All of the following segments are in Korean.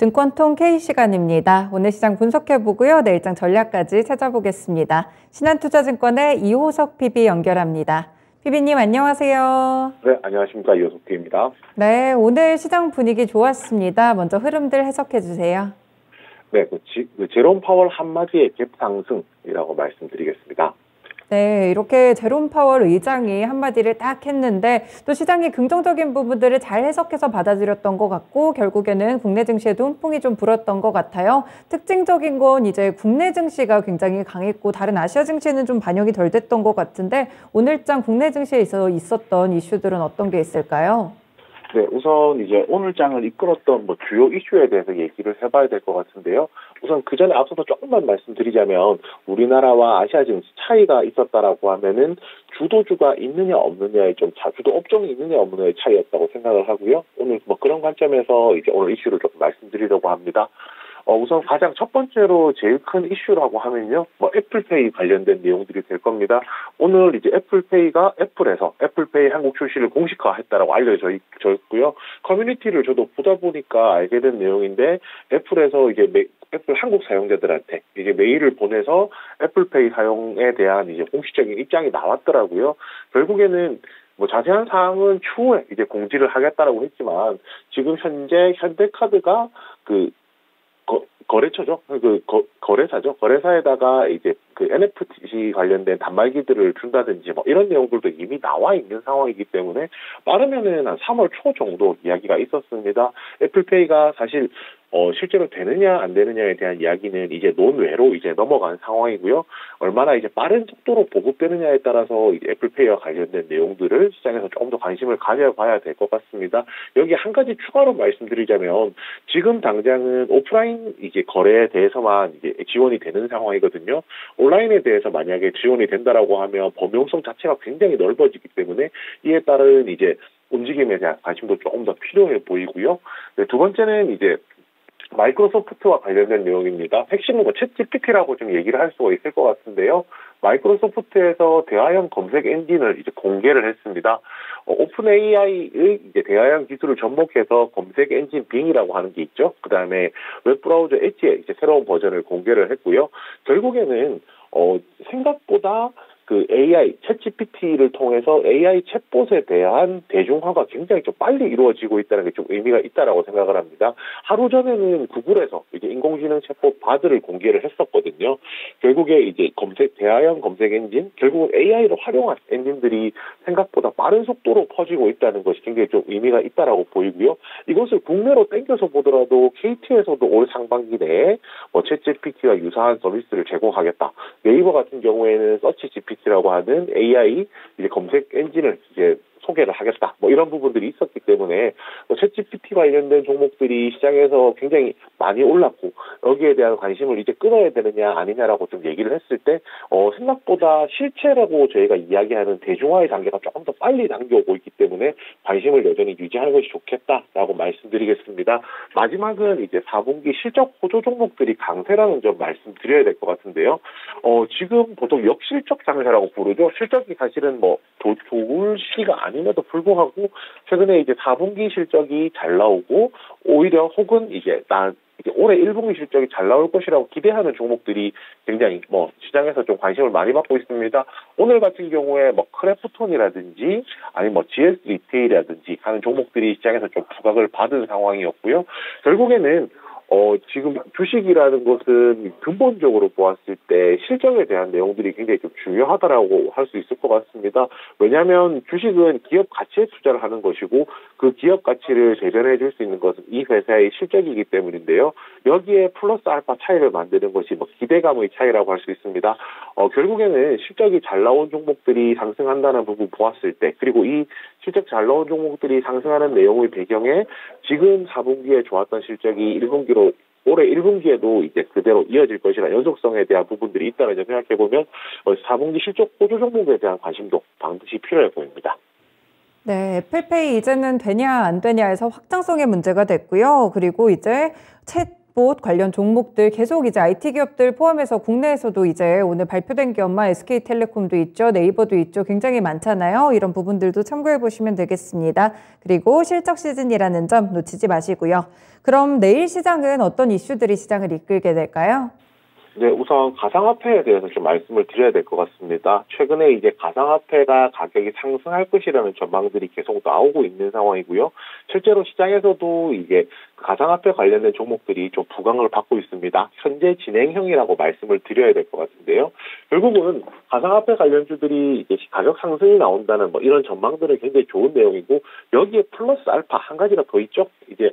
증권통 K 시간입니다. 오늘 시장 분석해보고요. 내일장 전략까지 찾아보겠습니다. 신한투자증권의 이호석 PB 연결합니다. PB님 안녕하세요. 네, 안녕하십니까. 이호석 PB입니다. 네, 오늘 시장 분위기 좋았습니다. 먼저 흐름들 해석해주세요. 네, 제롬 파월 한마디의 갭 상승이라고 말씀드리겠습니다. 네, 이렇게 제롬 파월 의장이 한마디를 딱 했는데 또 시장이 긍정적인 부분들을 잘 해석해서 받아들였던 것 같고 결국에는 국내 증시에도 훈풍이 좀 불었던 것 같아요. 특징적인 건 이제 국내 증시가 굉장히 강했고 다른 아시아 증시는 좀 반영이 덜 됐던 것 같은데 오늘장 국내 증시에 있었던 이슈들은 어떤 게 있을까요? 네, 우선 이제 오늘 장을 이끌었던 주요 이슈에 대해서 얘기를 해봐야 될 것 같은데요. 우선 그 전에 앞서서 조금만 말씀드리자면 우리나라와 아시아 증시 차이가 있었다라고 하면은 주도주가 있느냐 없느냐의 주도 업종이 있느냐 없느냐의 차이였다고 생각을 하고요. 오늘 그런 관점에서 이제 오늘 이슈를 조금 말씀드리려고 합니다. 우선 가장 첫 번째로 제일 큰 이슈라고 하면요. 애플페이 관련된 내용들이 될 겁니다. 오늘 이제 애플페이가 애플에서 애플페이 한국 출시를 공식화했다라고 알려져 있고요. 커뮤니티를 저도 보다 보니까 알게 된 내용인데 애플에서 이제 애플 한국 사용자들한테 이제 메일을 보내서 애플페이 사용에 대한 이제 공식적인 입장이 나왔더라고요. 결국에는 자세한 사항은 추후에 이제 공지를 하겠다라고 했지만 지금 현재 현대카드가 거래처죠. 거래사죠. 거래사에다가 이제 NFT 관련된 단말기들을 준다든지 이런 내용들도 이미 나와 있는 상황이기 때문에 빠르면은 한 3월 초 정도 이야기가 있었습니다. 애플페이가 사실 실제로 되느냐 안 되느냐에 대한 이야기는 이제 논외로 이제 넘어간 상황이고요. 얼마나 이제 빠른 속도로 보급되느냐에 따라서 이제 애플페이와 관련된 내용들을 시장에서 조금 더 관심을 가져봐야 될 것 같습니다. 여기 한 가지 추가로 말씀드리자면 지금 당장은 오프라인 이제 거래에 대해서만 이제 지원이 되는 상황이거든요. 온라인에 대해서 만약에 지원이 된다라고 하면 범용성 자체가 굉장히 넓어지기 때문에 이에 따른 이제 움직임에 대한 관심도 조금 더 필요해 보이고요. 네, 두 번째는 이제 마이크로소프트와 관련된 내용입니다. 핵심은 챗GPT라고 좀 얘기를 할 수가 있을 것 같은데요. 마이크로소프트에서 대화형 검색 엔진을 이제 공개를 했습니다. 오픈 AI의 이제 대화형 기술을 접목해서 검색 엔진 빙이라고 하는 게 있죠. 그 다음에 웹브라우저 엣지의 이제 새로운 버전을 공개를 했고요. 결국에는 생각보다 AI, 챗GPT를 통해서 AI 챗봇에 대한 대중화가 굉장히 좀 빨리 이루어지고 있다는 게 좀 의미가 있다라고 생각을 합니다. 하루 전에는 구글에서 이제 인공지능 챗봇 바드를 공개를 했었거든요. 결국에 이제 대화형 검색 엔진, 결국은 AI를 활용한 엔진들이 생각보다 빠른 속도로 퍼지고 있다는 것이 굉장히 좀 의미가 있다라고 보이고요. 이것을 국내로 당겨서 보더라도 KT에서도 올 상반기 내에 챗GPT와 유사한 서비스를 제공하겠다. 네이버 같은 경우에는 서치GPT라고 하는 AI 이제 검색 엔진을 이제 소개를 하겠다. 이런 부분들이 있었기 때문에 챗GPT 관련된 종목들이 시장에서 굉장히 많이 올랐고 여기에 대한 관심을 이제 끊어야 되느냐 아니냐라고 좀 얘기를 했을 때 생각보다 실체라고 저희가 이야기하는 대중화의 단계가 조금 더 빨리 당겨오고 있기 때문에 관심을 여전히 유지하는 것이 좋겠다라고 말씀드리겠습니다. 마지막은 이제 4분기 실적 호조 종목들이 강세라는 점 말씀드려야 될 것 같은데요. 지금 보통 역실적 장세라고 부르죠. 실적이 사실은 좋을 시기가 아님에도 불구하고 최근에 이제 4분기 실적이 잘 나오고 오히려 혹은 이제 올해 1분기 실적이 잘 나올 것이라고 기대하는 종목들이 굉장히 시장에서 좀 관심을 많이 받고 있습니다. 오늘 같은 경우에 크래프톤이라든지 아니면 GS 리테일이라든지 하는 종목들이 시장에서 좀 부각을 받은 상황이었고요. 결국에는 지금 주식이라는 것은 근본적으로 보았을 때 실적에 대한 내용들이 굉장히 좀 중요하다라고 할 수 있을 것 같습니다. 왜냐하면 주식은 기업 가치에 투자를 하는 것이고 그 기업 가치를 재변해 줄 수 있는 것은 이 회사의 실적이기 때문인데요. 여기에 플러스 알파 차이를 만드는 것이 기대감의 차이라고 할 수 있습니다. 결국에는 실적이 잘 나온 종목들이 상승한다는 부분 보았을 때 그리고 이 실적 잘 나온 종목들이 상승하는 내용의 배경에 지금 4분기에 좋았던 실적이 1분기로 올해 1분기에도 이제 그대로 이어질 것이라 연속성에 대한 부분들이 있다는 점 생각해보면 4분기 실적 호조 종목에 대한 관심도 반드시 필요해 보입니다. 네, 애플페이 이제는 되냐 안 되냐에서 확장성의 문제가 됐고요. 그리고 이제 챗봇 관련 종목들 계속 이제 IT 기업들 포함해서 국내에서도 이제 오늘 발표된 기업만 SK텔레콤도 있죠, 네이버도 있죠. 굉장히 많잖아요. 이런 부분들도 참고해 보시면 되겠습니다. 그리고 실적 시즌이라는 점 놓치지 마시고요. 그럼 내일 시장은 어떤 이슈들이 시장을 이끌게 될까요? 네, 우선 가상화폐에 대해서 좀 말씀을 드려야 될 것 같습니다. 최근에 이제 가상화폐가 가격이 상승할 것이라는 전망들이 계속 나오고 있는 상황이고요. 실제로 시장에서도 이게 가상화폐 관련된 종목들이 좀 부강을 받고 있습니다. 현재 진행형이라고 말씀을 드려야 될 것 같은데요. 결국은 가상화폐 관련주들이 이제 가격 상승이 나온다는 뭐 이런 전망들은 굉장히 좋은 내용이고, 여기에 플러스 알파 한 가지가 더 있죠. 이제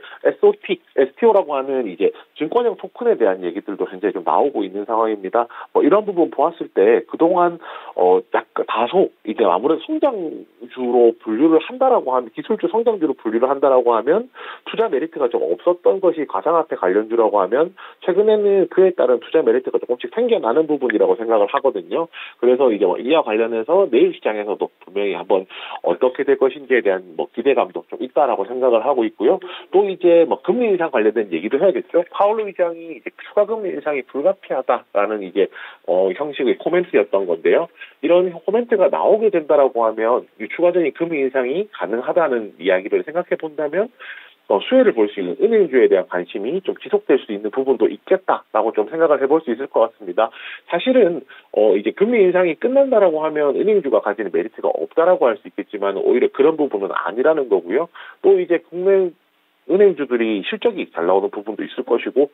STO라고 하는 이제 증권형 토큰에 대한 얘기들도 현재 좀 나오고 있는 상황입니다. 뭐 이런 부분 보았을 때 그동안 약간 다소 이제 아무래도 성장주로 분류를 한다라고 하면, 기술주 성장주로 분류를 한다라고 하면 투자 메리트가 좀 없었던 것이 가상화폐 관련주라고 하면, 최근에는 그에 따른 투자 메리트가 조금씩 생겨나는 부분이라고 생각을 하거든요. 그래서 이제 이와 관련해서 내일 시장에서도 분명히 한번 어떻게 될 것인지에 대한 뭐 기대감도 좀 있다라고 생각을 하고 있고요. 또 이제 뭐 금리 인상 관련된 얘기도 해야겠죠. 파월 의장이 이제 추가 금리 인상이 불가피하다라는 이제 형식의 코멘트였던 건데요. 이런 코멘트가 나오게 된다라고 하면 추가적인 금리 인상이 가능하다는 이야기를 생각해 본다면 수혜를 볼 수 있는 은행주에 대한 관심이 좀 지속될 수 있는 부분도 있겠다라고 좀 생각을 해볼 수 있을 것 같습니다. 사실은 이제 금리 인상이 끝난다라고 하면 은행주가 가지는 메리트가 없다라고 할 수 있겠지만, 오히려 그런 부분은 아니라는 거고요. 또 이제 국내 은행주들이 실적이 잘 나오는 부분도 있을 것이고,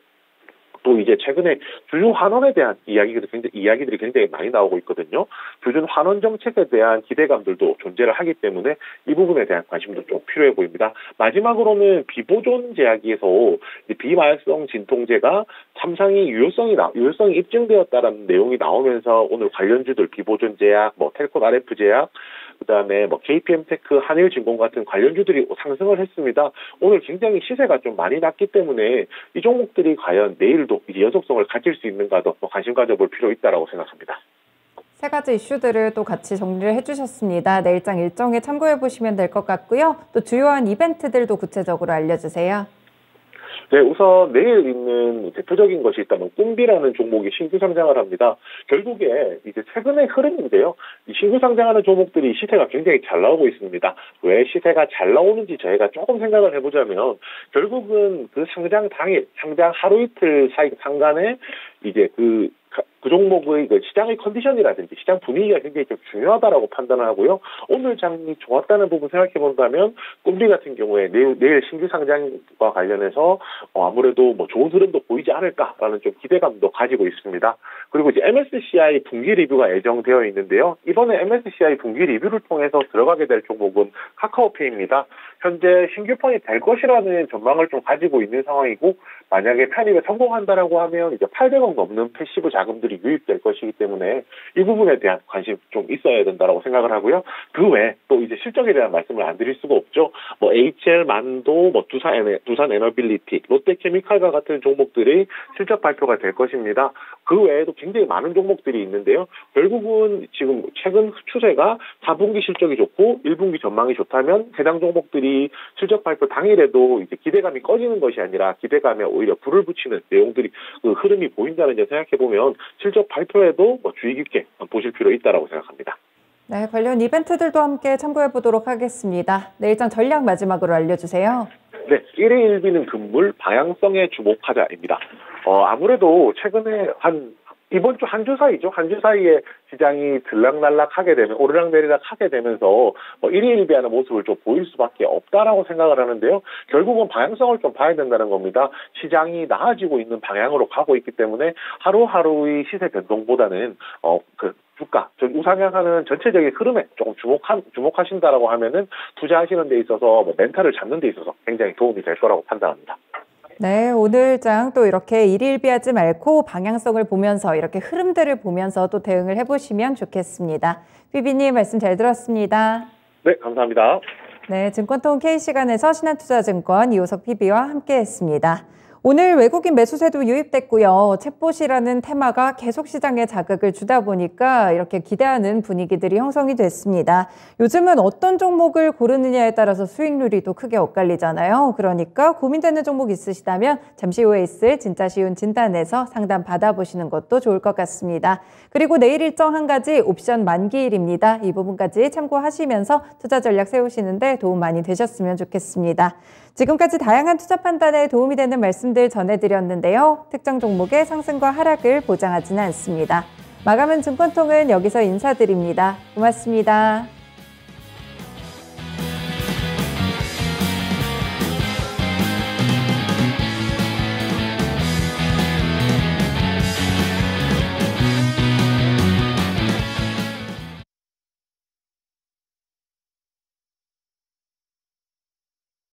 또 이제 최근에 주주 환원에 대한 이야기들이 굉장히 많이 나오고 있거든요. 주주 환원 정책에 대한 기대감들도 존재를 하기 때문에 이 부분에 대한 관심도 좀 필요해 보입니다. 마지막으로는 비보존 제약에서 비마약성 진통제가 참상이 유효성이 입증되었다라는 내용이 나오면서 오늘 관련주들 비보존 제약, 뭐 텔콘 RF 제약, 그다음에 뭐 KPM테크, 한일진공 같은 관련주들이 상승을 했습니다. 오늘 굉장히 시세가 좀 많이 났기 때문에 이 종목들이 과연 내일도 연속성을 가질 수 있는가도 관심 가져볼 필요 있다라고 생각합니다. 세 가지 이슈들을 또 같이 정리를 해주셨습니다. 내일장 일정에 참고해 보시면 될 것 같고요. 또 주요한 이벤트들도 구체적으로 알려주세요. 네, 우선 내일 있는 대표적인 것이 있다면 꿈비라는 종목이 신규 상장을 합니다. 결국에 이제 최근의 흐름인데요. 이 신규 상장하는 종목들이 시세가 굉장히 잘 나오고 있습니다. 왜 시세가 잘 나오는지 저희가 조금 생각을 해보자면, 결국은 그 상장 당일, 상장 하루 이틀 사이 상간에 이제 그 종목의 시장의 컨디션이라든지 시장 분위기가 굉장히 좀 중요하다라고 판단을 하고요. 오늘 장이 좋았다는 부분 생각해 본다면 꿈비 같은 경우에 내일 신규 상장과 관련해서 아무래도 뭐 좋은 흐름도 보이지 않을까라는 좀 기대감도 가지고 있습니다. 그리고 이제 MSCI 분기 리뷰가 예정되어 있는데요. 이번에 MSCI 분기 리뷰를 통해서 들어가게 될 종목은 카카오페이입니다. 현재 신규펀이 될 것이라는 전망을 좀 가지고 있는 상황이고, 만약에 편입에 성공한다라고 하면 이제 800억 넘는 패시브 자금들이 유입될 것이기 때문에 이 부분에 대한 관심 좀 있어야 된다라고 생각을 하고요. 그 외에 또 이제 실적에 대한 말씀을 안 드릴 수가 없죠. 뭐 HL 만도, 뭐 두산 에너빌리티, 롯데케미칼과 같은 종목들이 실적 발표가 될 것입니다. 그 외에도 굉장히 많은 종목들이 있는데요. 결국은 지금 최근 추세가 4분기 실적이 좋고 1분기 전망이 좋다면 해당 종목들이 실적 발표 당일에도 이제 기대감이 꺼지는 것이 아니라 기대감에 오히려 불을 붙이는 내용들이 흐름이 보인다는 점 생각해 보면 실적 발표에도 주의 깊게 보실 필요 있다라고 생각합니다. 네, 관련 이벤트들도 함께 참고해 보도록 하겠습니다. 내일장 전략 마지막으로 알려주세요. 네, 1회 1비는 금물, 방향성에 주목하자입니다. 아무래도 최근에 이번 주 한 주 사이죠. 한 주 사이에 시장이 들락날락하게 되면, 오르락내리락 하게 되면서 1위 1비하는 모습을 좀 보일 수밖에 없다라고 생각을 하는데요. 결국은 방향성을 좀 봐야 된다는 겁니다. 시장이 나아지고 있는 방향으로 가고 있기 때문에 하루하루의 시세 변동보다는 주가, 우상향하는 전체적인 흐름에 조금 주목하신다라고 하면은 투자하시는 데 있어서 멘탈을 잡는 데 있어서 굉장히 도움이 될 거라고 판단합니다. 네, 오늘 장 또 이렇게 일일비하지 말고 방향성을 보면서 이렇게 흐름들을 보면서 또 대응을 해보시면 좋겠습니다. PB님 말씀 잘 들었습니다. 네, 감사합니다. 네, 증권통 K시간에서 신한투자증권 이호석 PB와 함께했습니다. 오늘 외국인 매수세도 유입됐고요. 챗봇이라는 테마가 계속 시장에 자극을 주다 보니까 이렇게 기대하는 분위기들이 형성이 됐습니다. 요즘은 어떤 종목을 고르느냐에 따라서 수익률이 또 크게 엇갈리잖아요. 그러니까 고민되는 종목 있으시다면 잠시 후에 있을 진짜 쉬운 진단에서 상담 받아보시는 것도 좋을 것 같습니다. 그리고 내일 일정 한 가지 옵션 만기일입니다. 이 부분까지 참고하시면서 투자 전략 세우시는데 도움 많이 되셨으면 좋겠습니다. 지금까지 다양한 투자 판단에 도움이 되는 말씀들 전해드렸는데요. 특정 종목의 상승과 하락을 보장하지는 않습니다. 마감은 증권통은 여기서 인사드립니다. 고맙습니다.